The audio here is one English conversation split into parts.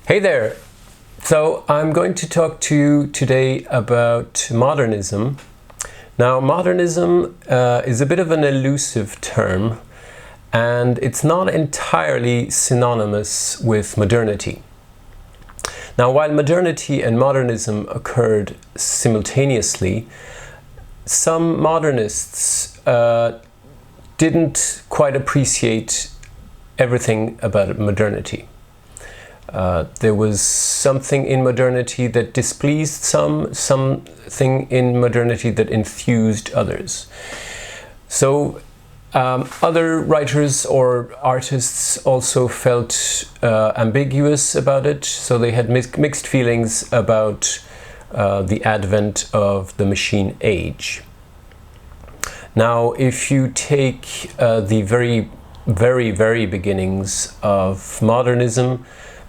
Hey there! So I'm going to talk to you today about modernism. Now, modernism is a bit of an elusive term, and it's not entirely synonymous with modernity. Now, while modernity and modernism occurred simultaneously, some modernists didn't quite appreciate everything about modernity. There was something in modernity that displeased something in modernity that enthused others. So other writers or artists also felt ambiguous about it, so they had mixed feelings about the advent of the machine age. Now, if you take the very beginnings of modernism,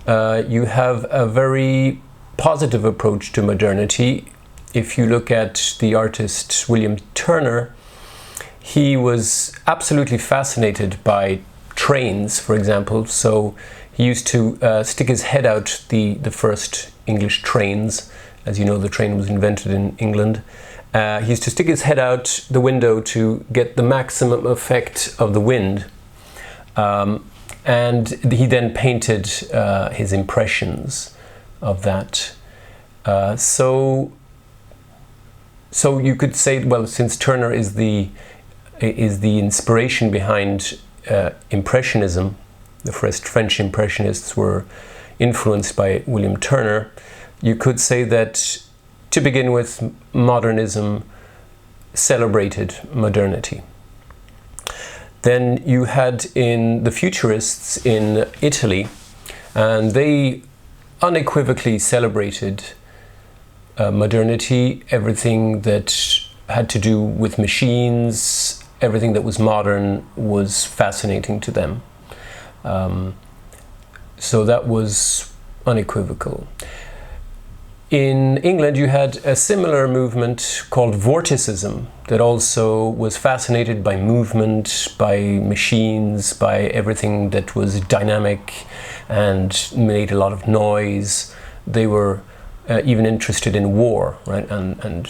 you have a very positive approach to modernity. If you look at the artist William Turner, he was absolutely fascinated by trains, for example. So he used to stick his head out the first English trains. As you know, the train was invented in England. He used to stick his head out the window to get the maximum effect of the wind. And he then painted his impressions of that. So you could say, well, since Turner is the inspiration behind Impressionism, the first French Impressionists were influenced by William Turner, you could say that, to begin with, modernism celebrated modernity. Then you had in the Futurists in Italy, and they unequivocally celebrated modernity, everything that had to do with machines, everything that was modern was fascinating to them. So that was unequivocal. In England, you had a similar movement called Vorticism that also was fascinated by movement, by machines, by everything that was dynamic and made a lot of noise. They were even interested in war, right? And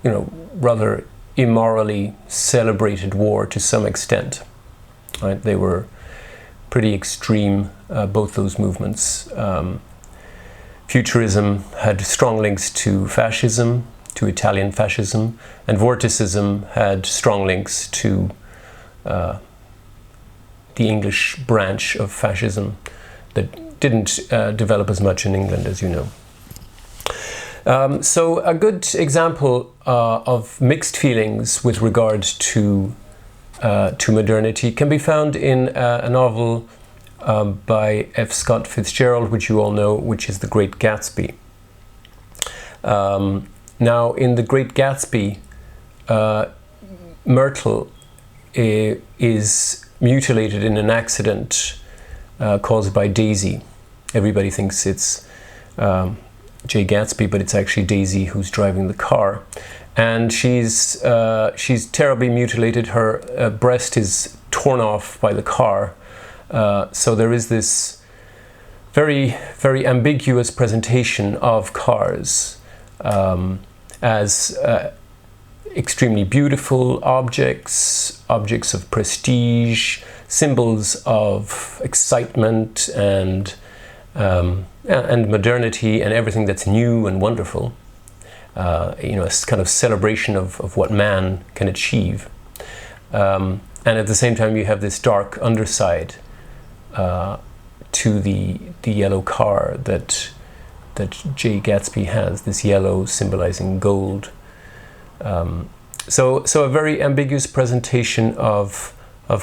you know, rather immorally celebrated war to some extent, right? They were pretty extreme, both those movements. Futurism had strong links to fascism, to Italian fascism, and Vorticism had strong links to the English branch of fascism that didn't develop as much in England, as you know. So a good example of mixed feelings with regard to modernity can be found in a novel by F. Scott Fitzgerald, which you all know, which is The Great Gatsby. Now, in The Great Gatsby, Myrtle is mutilated in an accident caused by Daisy. Everybody thinks it's Jay Gatsby, but it's actually Daisy who's driving the car. And she's terribly mutilated. Her breast is torn off by the car. So there is this very ambiguous presentation of cars as extremely beautiful objects of prestige, symbols of excitement and modernity and everything that's new and wonderful. You know, a kind of celebration of what man can achieve. And at the same time, you have this dark underside to the yellow car that Jay Gatsby has, this yellow symbolizing gold. So a very ambiguous presentation of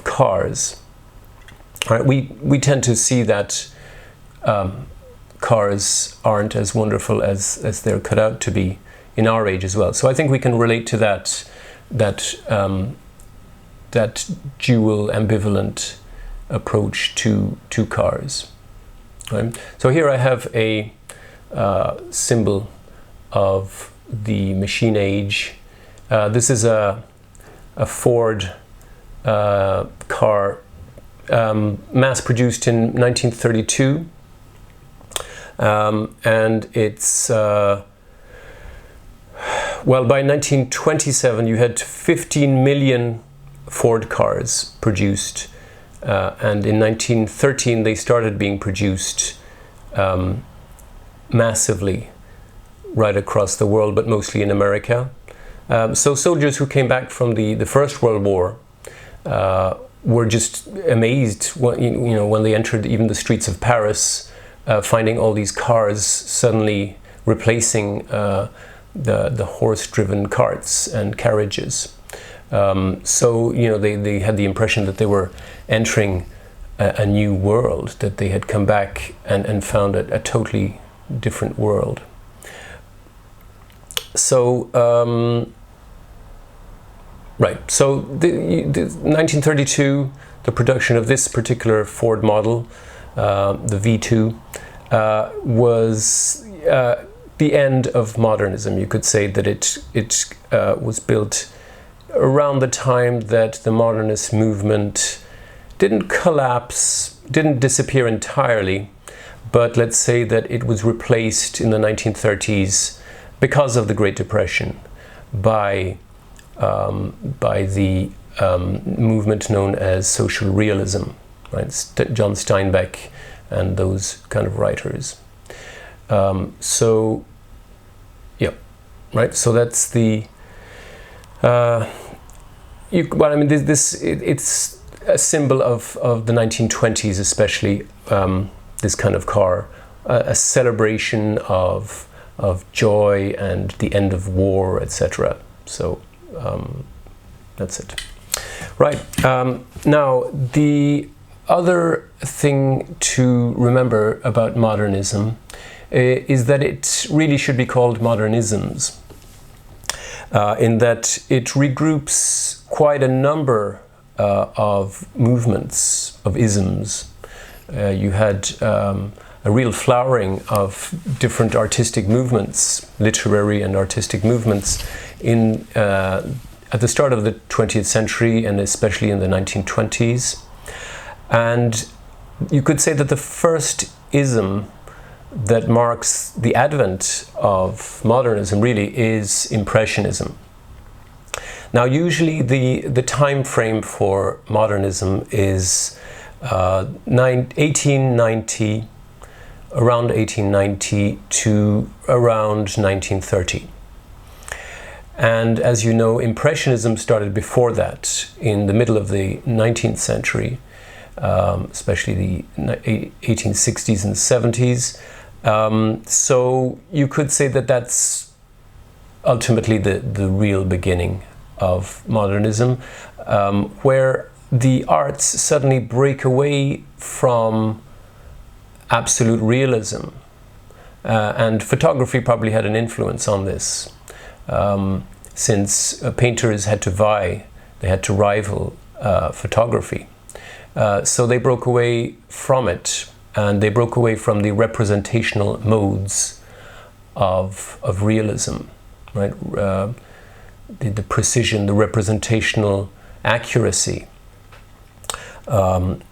cars. All right, we tend to see that cars aren't as wonderful as they're cut out to be in our age as well. So I think we can relate to that dual, ambivalent approach to cars. Right? So here I have a symbol of the machine age. This is a Ford car mass-produced in 1932. And it's well, by 1927 you had 15 million Ford cars produced, and in 1913 they started being produced massively right across the world, but mostly in America. So soldiers who came back from the First World War were just amazed when they entered even the streets of Paris, finding all these cars suddenly replacing the horse-driven carts and carriages. So they had the impression that they were entering a new world, that they had come back and found a totally different world. So right, so the 1932, the production of this particular Ford model, the V2, was the end of modernism. You could say that it was built around the time that the modernist movement didn't collapse, didn't disappear entirely, but let's say that it was replaced in the 1930s because of the Great Depression by the movement known as social realism, right? John Steinbeck and those kind of writers. So, yeah, right. So that's the. It's a symbol of the 1920s, especially this kind of car, a celebration of joy and the end of war, etc. So that's it. Right. Now, the other thing to remember about modernism is that it really should be called modernisms, in that it regroups quite a number of movements, of isms. You had a real flowering of different artistic movements, literary and artistic movements, at the start of the 20th century and especially in the 1920s. And you could say that the first ism that marks the advent of modernism really is Impressionism. Now, usually the time frame for modernism is 1890, around 1890 to around 1930. And as you know, Impressionism started before that, in the middle of the 19th century, especially the 1860s and 70s. So you could say that that's ultimately the real beginning of modernism, where the arts suddenly break away from absolute realism. And photography probably had an influence on this, since painters had to vie, they had to rival photography. So they broke away from it, and they broke away from the representational modes of realism, right? The precision, the representational accuracy of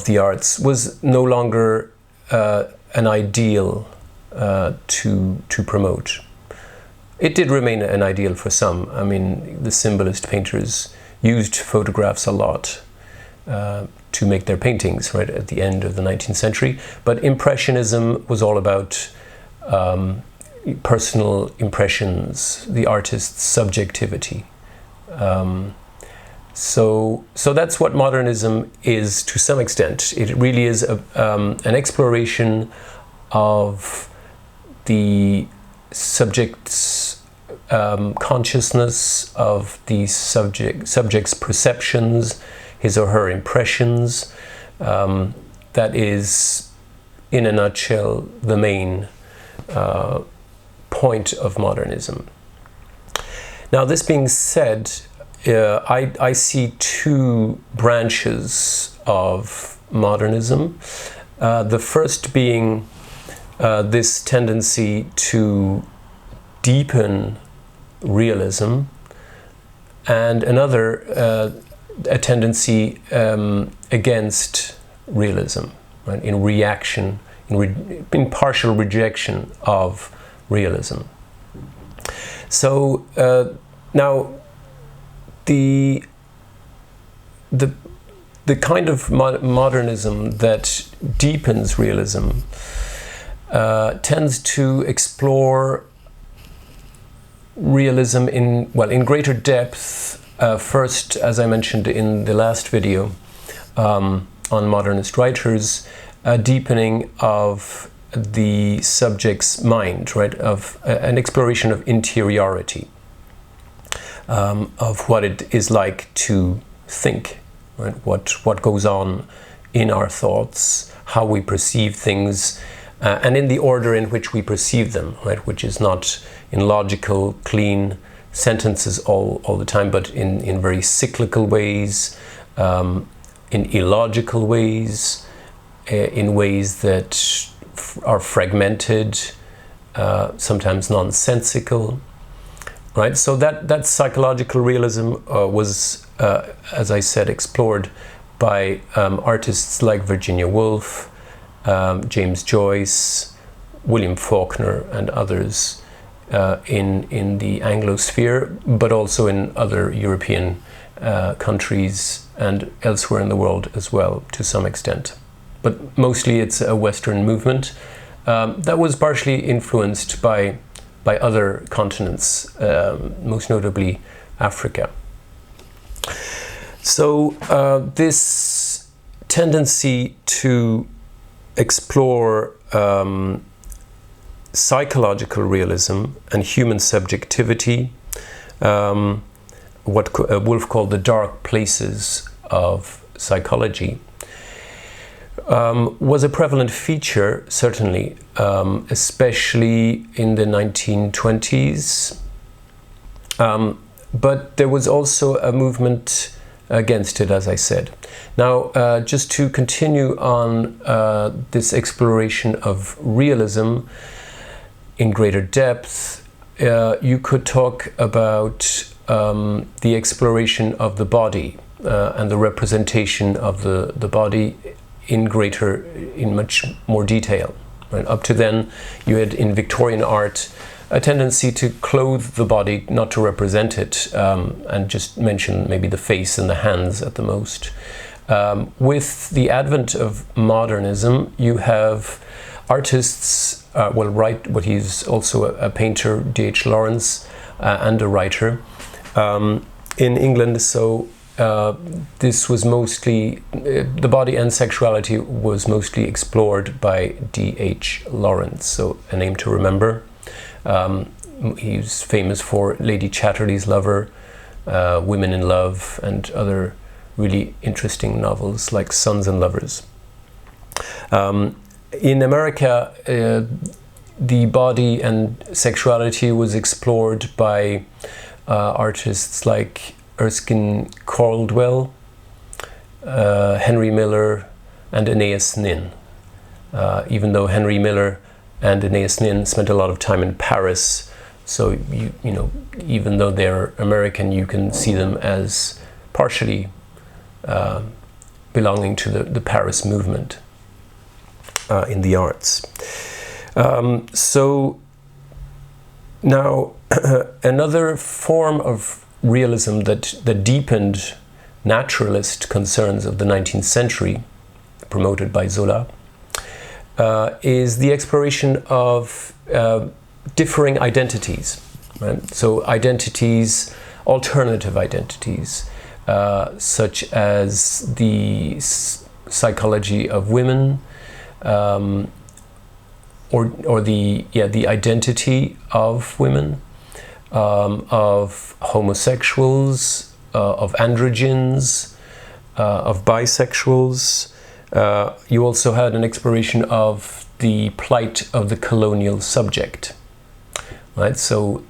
the arts was no longer an ideal to promote. It did remain an ideal for some. I mean, the symbolist painters used photographs a lot to make their paintings, right, at the end of the 19th century. But Impressionism was all about personal impressions, the artist's subjectivity. So that's what modernism is to some extent. It really is an exploration of the subject's consciousness, of the subject's perceptions, his or her impressions. That is, in a nutshell, the main point of modernism. Now, this being said, I see two branches of modernism. The first being this tendency to deepen realism, and another a tendency against realism, right? In reaction, in partial rejection of realism. So now the kind of modernism that deepens realism tends to explore realism in greater depth. First, as I mentioned in the last video on modernist writers, a deepening of the subject's mind, right? Of an exploration of interiority, of what it is like to think, right? What goes on in our thoughts, how we perceive things, and in the order in which we perceive them, right? Which is not in logical, clean sentences all the time, but in very cyclical ways, in illogical ways, in ways that are fragmented, sometimes nonsensical, right? So that psychological realism was, as I said, explored by artists like Virginia Woolf, James Joyce, William Faulkner, and others in the Anglosphere, but also in other European countries and elsewhere in the world as well, to some extent. But mostly it's a Western movement that was partially influenced by other continents, most notably Africa. So this tendency to explore psychological realism and human subjectivity, what Woolf called the dark places of psychology, was a prevalent feature, certainly, especially in the 1920s. But there was also a movement against it, as I said. Now, just to continue on this exploration of realism in greater depth, you could talk about the exploration of the body and the representation of the body in much more detail. Right? Up to then, you had in Victorian art a tendency to clothe the body, not to represent it, and just mention maybe the face and the hands at the most. With the advent of modernism, you have artists, what he's also a painter, D.H. Lawrence, and a writer in England. So this was mostly, the body and sexuality was mostly explored by D.H. Lawrence, so a name to remember. He's famous for Lady Chatterley's Lover, Women in Love, and other really interesting novels like Sons and Lovers. In America, the body and sexuality was explored by artists like Erskine Caldwell, Henry Miller, and Aeneas Nin. Even though Henry Miller and Aeneas Nin spent a lot of time in Paris, so you know, even though they're American, you can see them as partially belonging to the Paris movement in the arts. So now another form of realism that deepened naturalist concerns of the 19th century, promoted by Zola, is the exploration of differing identities, right? So identities, alternative identities, such as the psychology of women, or the identity of women, of homosexuals, of androgynes, of bisexuals. You also had an exploration of the plight of the colonial subject, right? So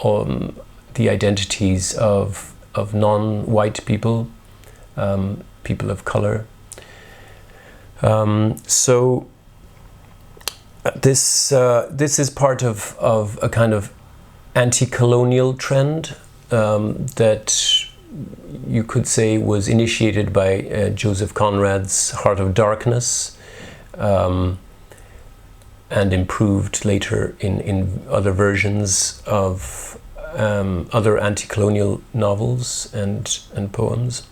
the identities of non-white people, people of color. So this is part of a kind of anti-colonial trend that you could say was initiated by Joseph Conrad's Heart of Darkness, and improved later in other versions of other anti-colonial novels and poems.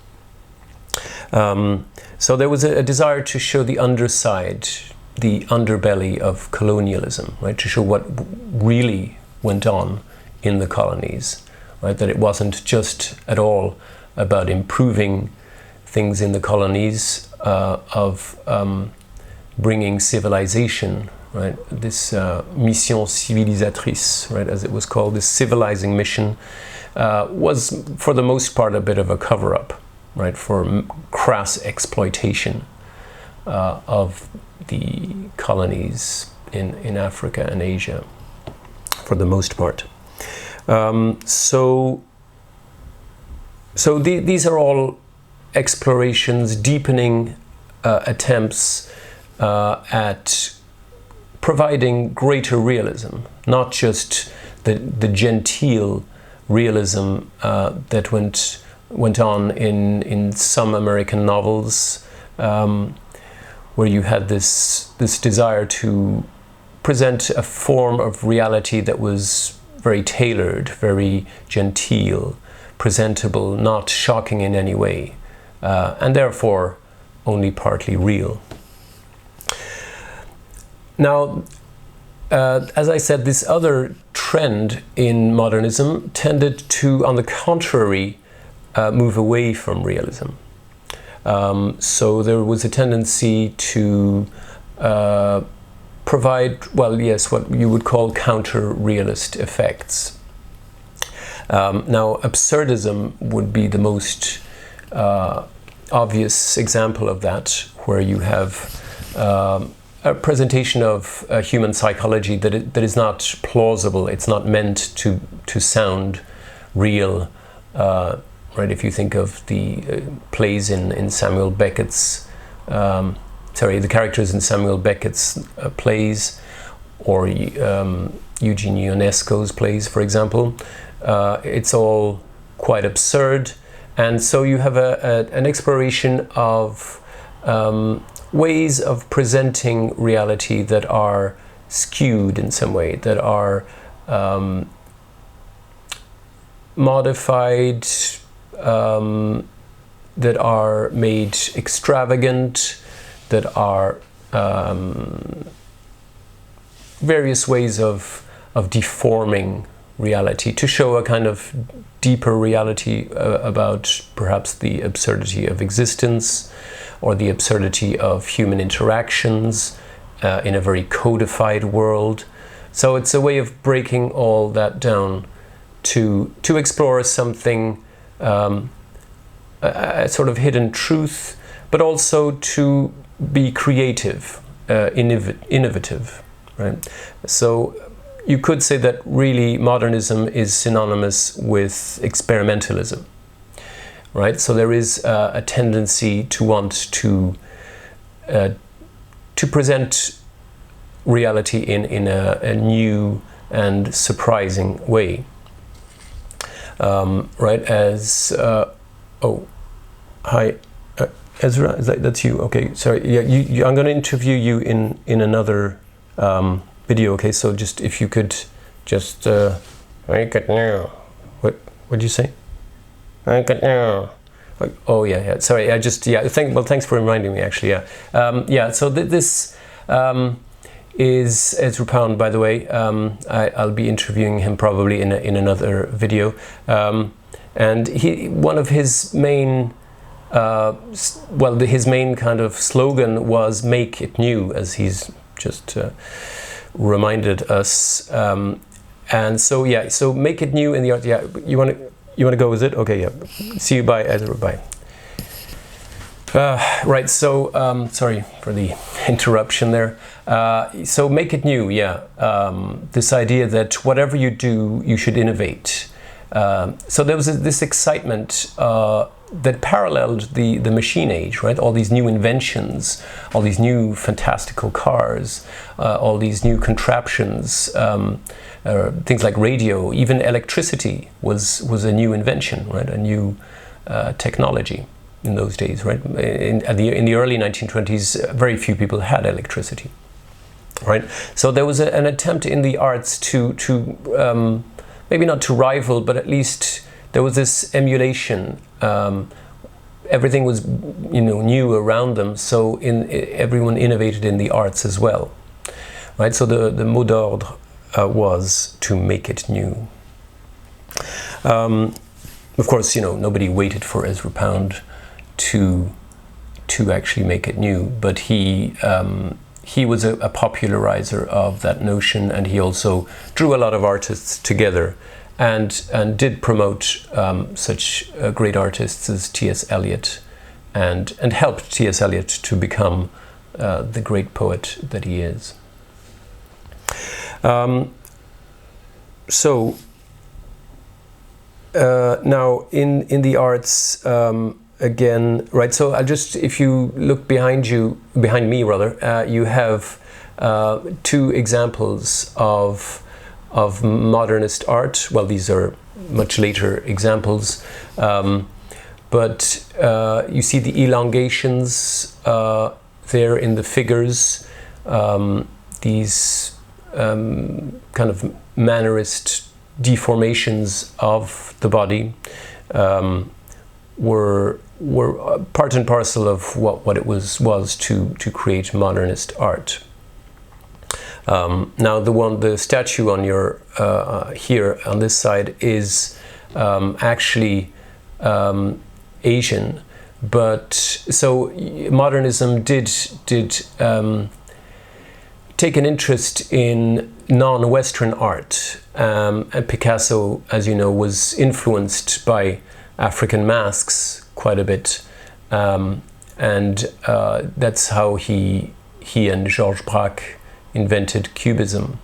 So there was a desire to show the underside, the underbelly of colonialism, right? To show what really went on in the colonies, right? That it wasn't just at all about improving things in the colonies, of bringing civilization, right? This mission civilisatrice, right, as it was called, this civilizing mission, was for the most part a bit of a cover-up, right, for crass exploitation of the colonies in Africa and Asia, for the most part. So these are all explorations, deepening attempts at providing greater realism, not just the genteel realism that went on in some American novels, where you had this desire to present a form of reality that was very tailored, very genteel, presentable, not shocking in any way, and therefore only partly real. Now, as I said, this other trend in modernism tended to, on the contrary, move away from realism. So there was a tendency to provide, well, yes, what you would call counter-realist effects. Now, absurdism would be the most obvious example of that, where you have a presentation of human psychology that is not plausible. It's not meant to sound real. Right? If you think of the plays in Samuel Beckett's, the characters in Samuel Beckett's plays, or Eugene Ionesco's plays, for example, it's all quite absurd, and so you have an exploration of ways of presenting reality that are skewed in some way, that are modified, that are made extravagant, that are various ways of deforming reality to show a kind of deeper reality about perhaps the absurdity of existence, or the absurdity of human interactions in a very codified world. So it's a way of breaking all that down to explore something, a sort of hidden truth, but also to be creative, innovative, right? So you could say that really modernism is synonymous with experimentalism, right? So there is a tendency to want to present reality in a new and surprising way, right? As oh, hi, Ezra, that's you? Okay, sorry. Yeah, I'm going to interview you in another video. Okay, so just if you could just make it now. What did you say? Make it now. Oh yeah. Sorry, thanks for reminding me. Actually, yeah. So this is Ezra Pound, by the way. I'll be interviewing him probably in another video. And one of his main his main kind of slogan was "Make it new," as he's just reminded us. And so so make it new in the art. Yeah, you want to go with it? Okay, yeah. See you. Bye, Ezra. Bye. Right. So sorry for the interruption there. So make it new. Yeah. This idea that whatever you do, you should innovate. So there was this excitement that paralleled the machine age, right? All these new inventions, all these new fantastical cars, all these new contraptions, things like radio, even electricity was a new invention, right? A new technology in those days, right? In the early 1920s, very few people had electricity. right? So there was an attempt in the arts to maybe not to rival, but at least there was this emulation. Everything was, new around them, so everyone innovated in the arts as well, right? So the mot d'ordre was to make it new. Of course, nobody waited for Ezra Pound to actually make it new, but he was a popularizer of that notion, and he also drew a lot of artists together, and did promote such great artists as T.S. Eliot, and helped T.S. Eliot to become the great poet that he is. Now in the arts, again, right, so if you look behind me rather, you have two examples of modernist art. Well, these are much later examples, but you see the elongations there in the figures. These kind of mannerist deformations of the body were part and parcel of what it was to create modernist art. Now the statue on your here on this side is actually Asian, but so modernism did take an interest in non-Western art, and Picasso, as you know, was influenced by African masks quite a bit, and that's how he and Georges Braque invented Cubism.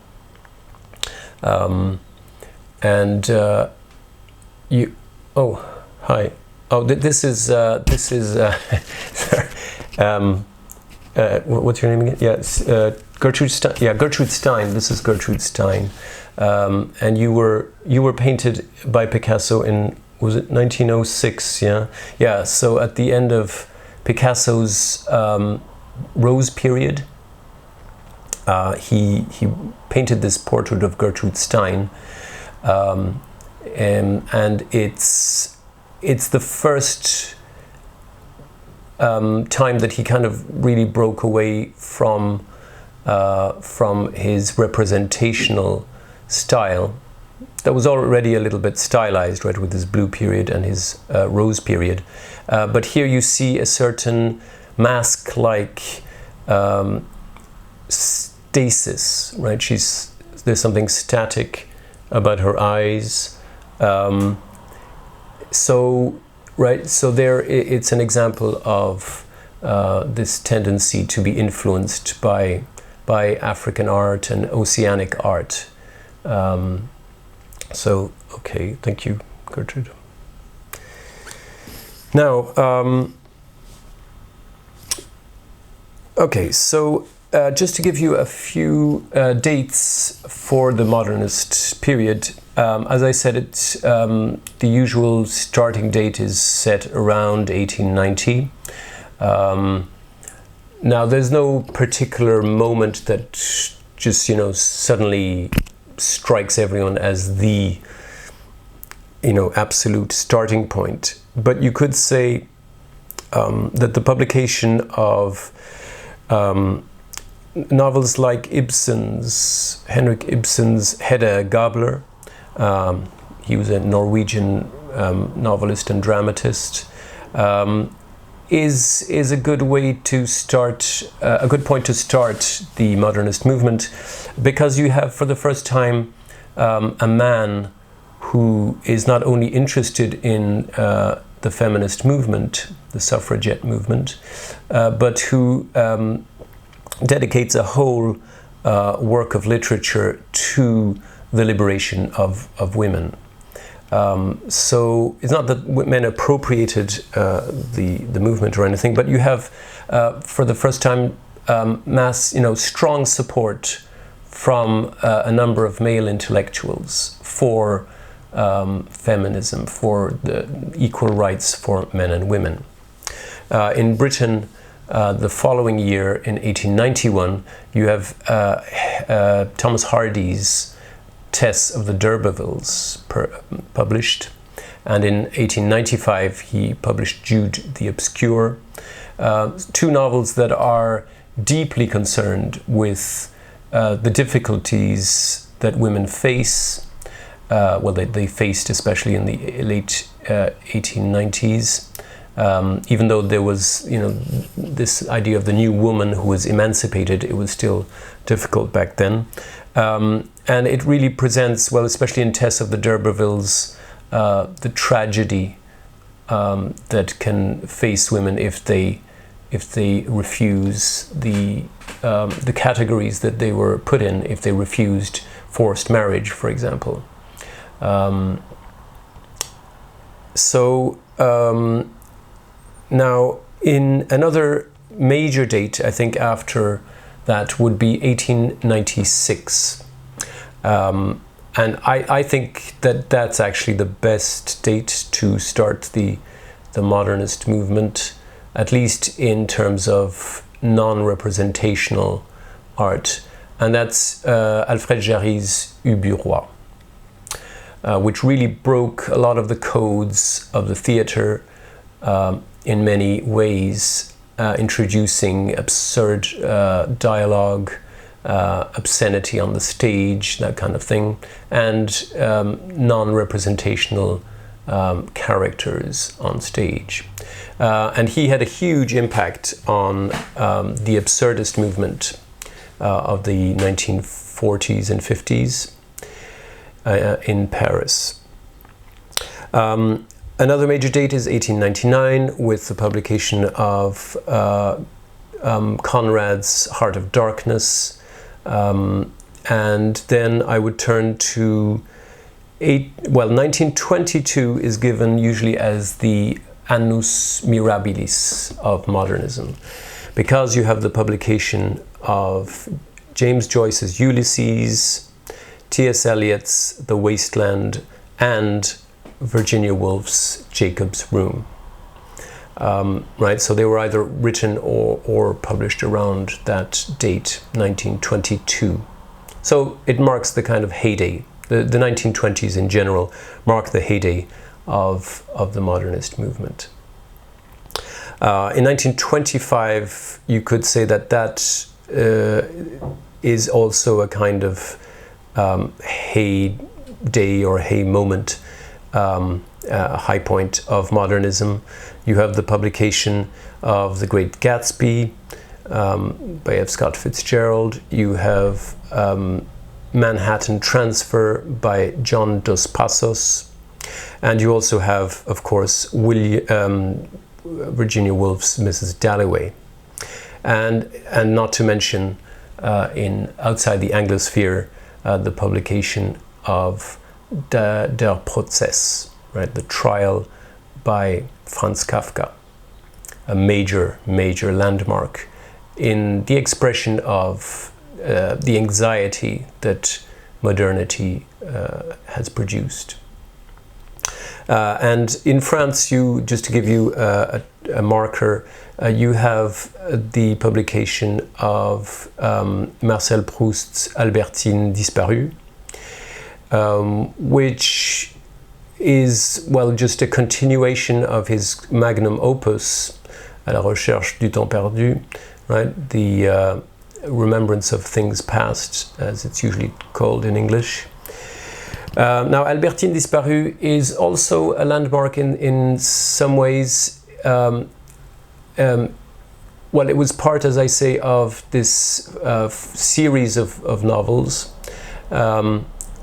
Hi. This is what's your name again? Yes, Gertrude Stein. Yeah, Gertrude Stein. This is Gertrude Stein, and you were painted by Picasso in, was it 1906? Yeah. So at the end of Picasso's Rose period, he painted this portrait of Gertrude Stein, and it's the first time that he kind of really broke away from his representational style that was already a little bit stylized, right, with his blue period and his rose period. But here you see a certain mask-like stasis, right? There's something static about her eyes. So there it's an example of this tendency to be influenced by African art and oceanic art. Okay, thank you, Gertrude. Now, okay, so just to give you a few dates for the modernist period, as I said, it's the usual starting date is set around 1890. Now, there's no particular moment that just, suddenly strikes everyone as the, absolute starting point. But you could say that the publication of novels like Henrik Ibsen's Hedda Gabler, he was a Norwegian novelist and dramatist, is a good way to start, a good point to start the modernist movement, because you have for the first time a man who is not only interested in the feminist movement, the suffragette movement, but who dedicates a whole work of literature to the liberation of women. So it's not that men appropriated the movement or anything, but you have for the first time strong support from a number of male intellectuals for feminism, for the equal rights for men and women. In Britain, The following year, in 1891, you have Thomas Hardy's Tess of the D'Urbervilles published, and in 1895 he published Jude the Obscure, two novels that are deeply concerned with the difficulties that women face. Well, they faced especially in the late 1890s. Even though there was, this idea of the new woman who was emancipated, it was still difficult back then. And it really presents, well, especially in Tess of the D'Urbervilles, the tragedy that can face women if they refuse the categories that they were put in, if they refused forced marriage, for example. Now, in another major date, I think after that would be 1896. And I think that that's actually the best date to start the modernist movement, at least in terms of non-representational art. And that's Alfred Jarry's Ubu Roi, which really broke a lot of the codes of the theatre in many ways, introducing absurd dialogue, obscenity on the stage, that kind of thing, and non-representational characters on stage. And he had a huge impact on the absurdist movement of the 1940s and 50s in Paris. Another major date is 1899 with the publication of Conrad's Heart of Darkness, and then I would turn to 1922 is given usually as the annus mirabilis of modernism, because you have the publication of James Joyce's Ulysses, T.S. Eliot's The Waste Land, and Virginia Woolf's Jacob's Room. Right, so they were either written or published around that date, 1922. So it marks the kind of heyday. The 1920s in general mark the heyday of the modernist movement. In 1925, you could say that is also a kind of heyday or hey moment, a high point of modernism. You have the publication of The Great Gatsby by F. Scott Fitzgerald. You have Manhattan Transfer by John Dos Passos. And you also have, of course, Virginia Woolf's Mrs. Dalloway. And not to mention, outside the Anglosphere, the publication of Der Prozess, right, the trial by Franz Kafka, a major landmark in the expression of the anxiety that modernity has produced. And in France, just to give you a marker, you have the publication of Marcel Proust's Albertine Disparue, which is, well, just a continuation of his magnum opus, À la recherche du temps perdu, right? The remembrance of things past, as it's usually called in English. Now, Albertine Disparue is also a landmark in some ways. Well, it was part, as I say, of this series of novels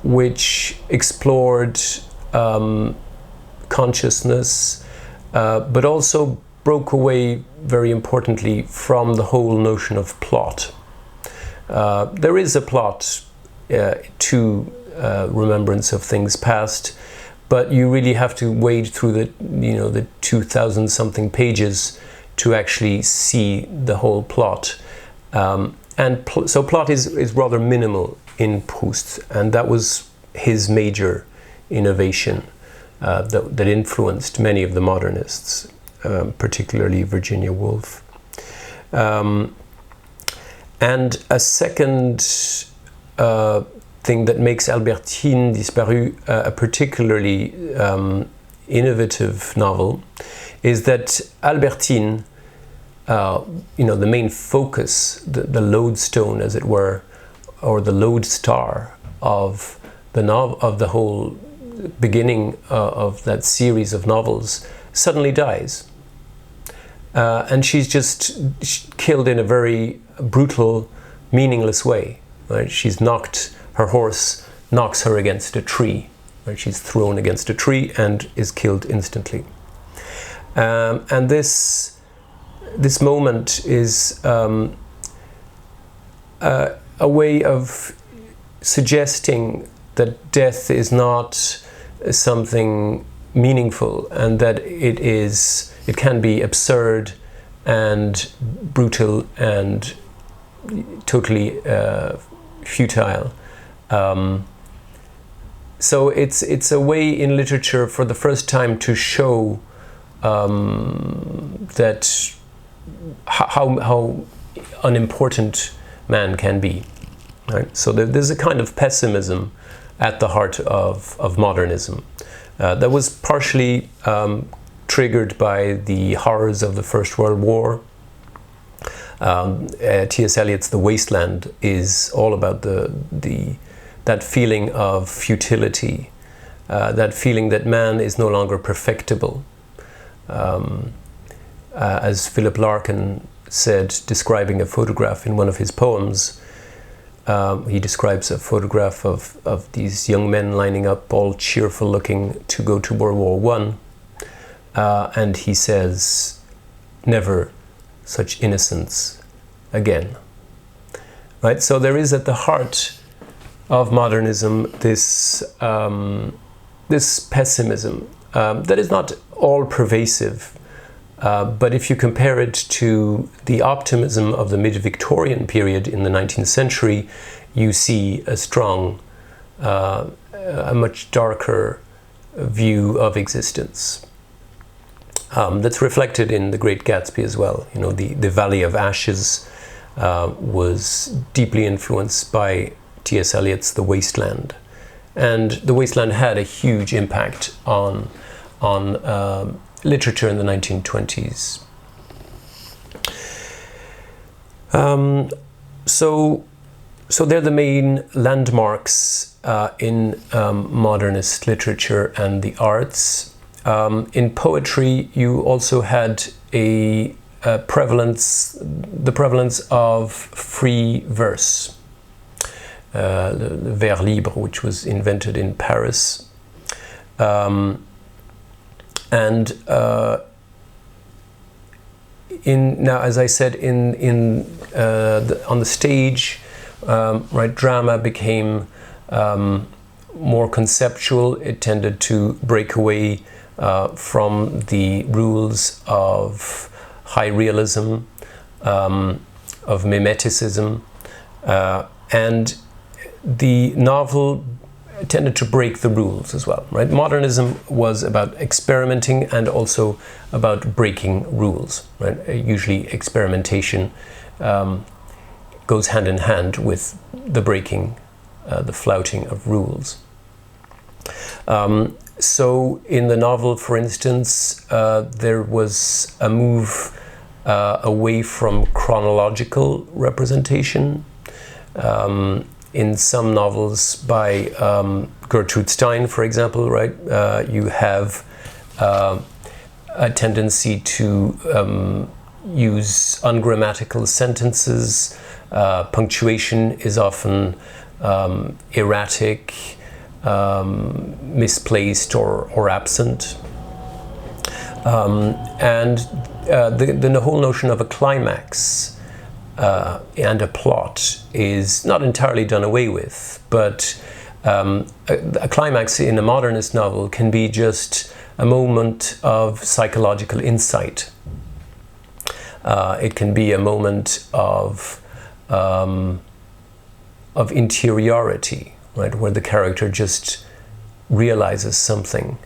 which explored consciousness, but also broke away, very importantly, from the whole notion of plot. There is a plot to remembrance of things past, but you really have to wade through the 2,000 something pages to actually see the whole plot. So plot is rather minimal in Proust, and that was his major innovation that influenced many of the modernists, particularly Virginia Woolf. And a second thing that makes Albertine Disparue a particularly innovative novel is that Albertine, the main focus, the lodestone, as it were, or the lodestar of the whole beginning of that series of novels, suddenly dies. And she's just killed in a very brutal, meaningless way. Right? Her horse knocks her against a tree. Right? She's thrown against a tree and is killed instantly. And this moment is a way of suggesting that death is not something meaningful, and that it can be absurd and brutal and totally futile. So it's a way in literature for the first time to show that how unimportant man can be. Right? So there's a kind of pessimism at the heart of modernism that was partially triggered by the horrors of the First World War. T.S. Eliot's The Wasteland is all about that feeling of futility, that feeling that man is no longer perfectible. As Philip Larkin said, describing a photograph in one of his poems, he describes a photograph of these young men lining up, all cheerful looking, to go to World War I. And he says, "Never such innocence again." Right? So there is at the heart of modernism this pessimism that is not all pervasive, but if you compare it to the optimism of the mid-Victorian period in the 19th century, you see a strong, a much darker view of existence. That's reflected in The Great Gatsby as well. You know, the Valley of Ashes was deeply influenced by T.S. Eliot's The Wasteland, and The Wasteland had a huge impact on literature in the 1920s. So they're the main landmarks in modernist literature and the arts. In poetry, you also had the prevalence of free verse, the vers libre, which was invented in Paris. Now, as I said, on the stage, right, drama became more conceptual. It tended to break away from the rules of high realism, of mimeticism, and the novel tended to break the rules as well. Right? Modernism was about experimenting and also about breaking rules. Right? Usually, experimentation goes hand in hand with the breaking, the flouting of rules. So in the novel, for instance, there was a move away from chronological representation. In some novels by Gertrude Stein, for example, right, you have a tendency to use ungrammatical sentences. Punctuation is often erratic, misplaced, or absent. And the whole notion of a climax and a plot is not entirely done away with, but a climax in a modernist novel can be just a moment of psychological insight. It can be a moment of interiority, right, where the character just realizes something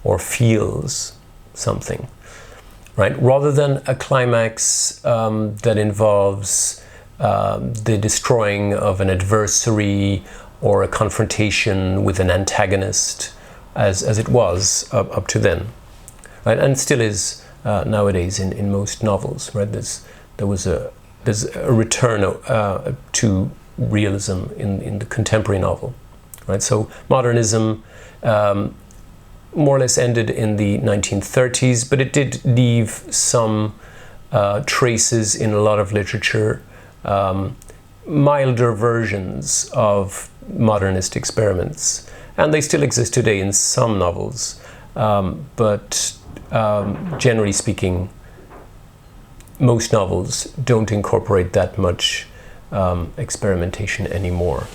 or feels something. right? Rather than a climax that involves the destroying of an adversary or a confrontation with an antagonist, as it was up to then, right? And still is nowadays in most novels, right? There's a return to realism in the contemporary novel, right? So modernism more or less ended in the 1930s, but it did leave some traces in a lot of literature, milder versions of modernist experiments, and they still exist today in some novels, but generally speaking, most novels don't incorporate that much experimentation anymore.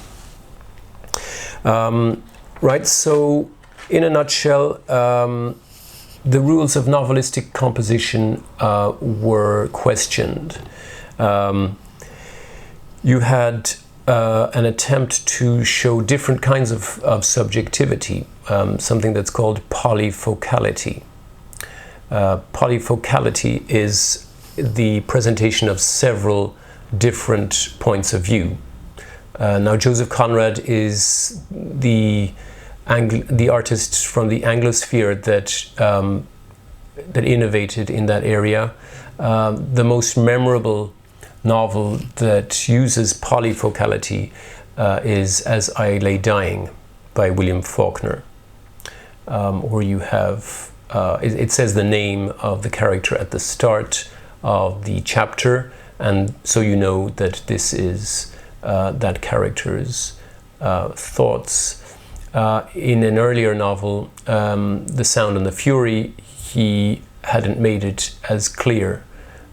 Right, so in a nutshell, the rules of novelistic composition were questioned. You had an attempt to show different kinds of subjectivity, something that's called polyfocality. Polyfocality is the presentation of several different points of view. Now, Joseph Conrad is the artist from the Anglosphere that innovated in that area. The most memorable novel that uses polyfocality is As I Lay Dying by William Faulkner, where you have, it says the name of the character at the start of the chapter, and so you know that this is that character's thoughts. In an earlier novel, The Sound and the Fury, he hadn't made it as clear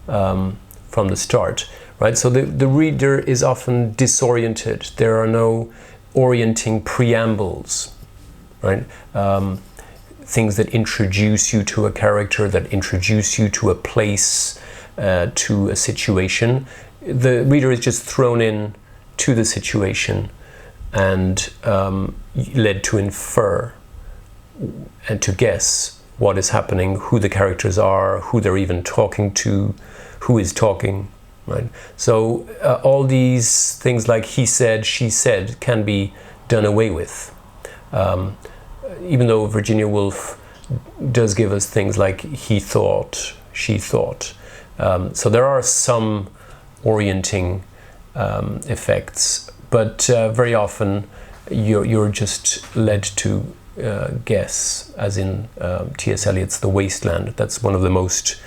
from the start, right? So the reader is often disoriented. There are no orienting preambles, right? Things that introduce you to a character, that introduce you to a place, to a situation. The reader is just thrown in to the situation and led to infer and to guess what is happening, who the characters are, who they're even talking to, who is talking, right? So all these things like he said, she said can be done away with. Even though Virginia Woolf does give us things like he thought, she thought. So there are some orienting effects, but very often you're just led to guess, as in T.S. Eliot's The Wasteland. That's one of the most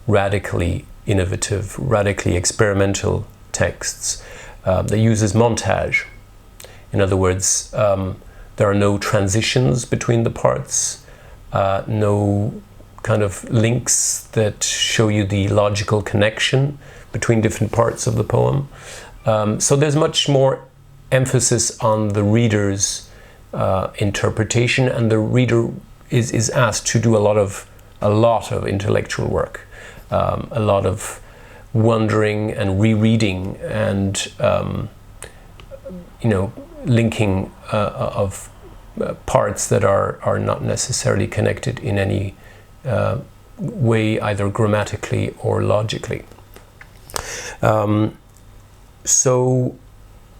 radically innovative, radically experimental texts that uses montage. In other words, there are no transitions between the parts, no kind of links that show you the logical connection between different parts of the poem. So there's much more emphasis on the reader's interpretation, and the reader is asked to do a lot of intellectual work, a lot of wondering and rereading and linking of parts that are not necessarily connected in any way, either grammatically or logically. So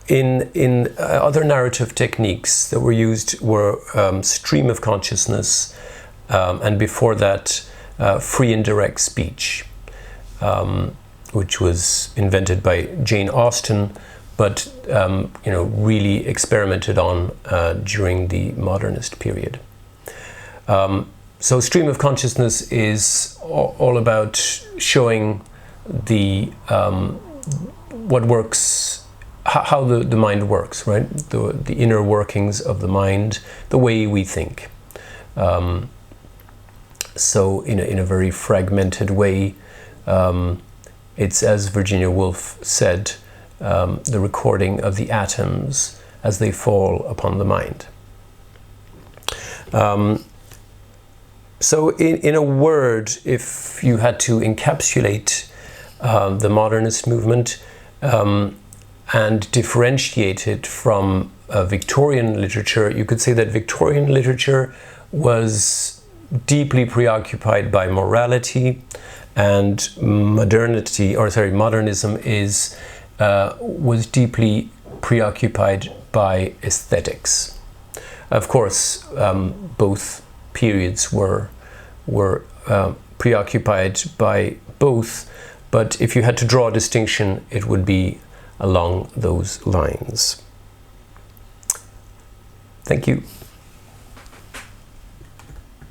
in other narrative techniques that were used were stream of consciousness, and before that free and direct speech, which was invented by Jane Austen, but really experimented on during the modernist period. So stream of consciousness is all about showing the what works, how the mind works, right? The inner workings of the mind, the way we think. So in a very fragmented way, it's, as Virginia Woolf said, the recording of the atoms as they fall upon the mind. So in a word, if you had to encapsulate the modernist movement and differentiate it from Victorian literature, you could say that Victorian literature was deeply preoccupied by morality, and modernism was deeply preoccupied by aesthetics. Of course, both periods were preoccupied by both, but if you had to draw a distinction, it would be along those lines. Thank you.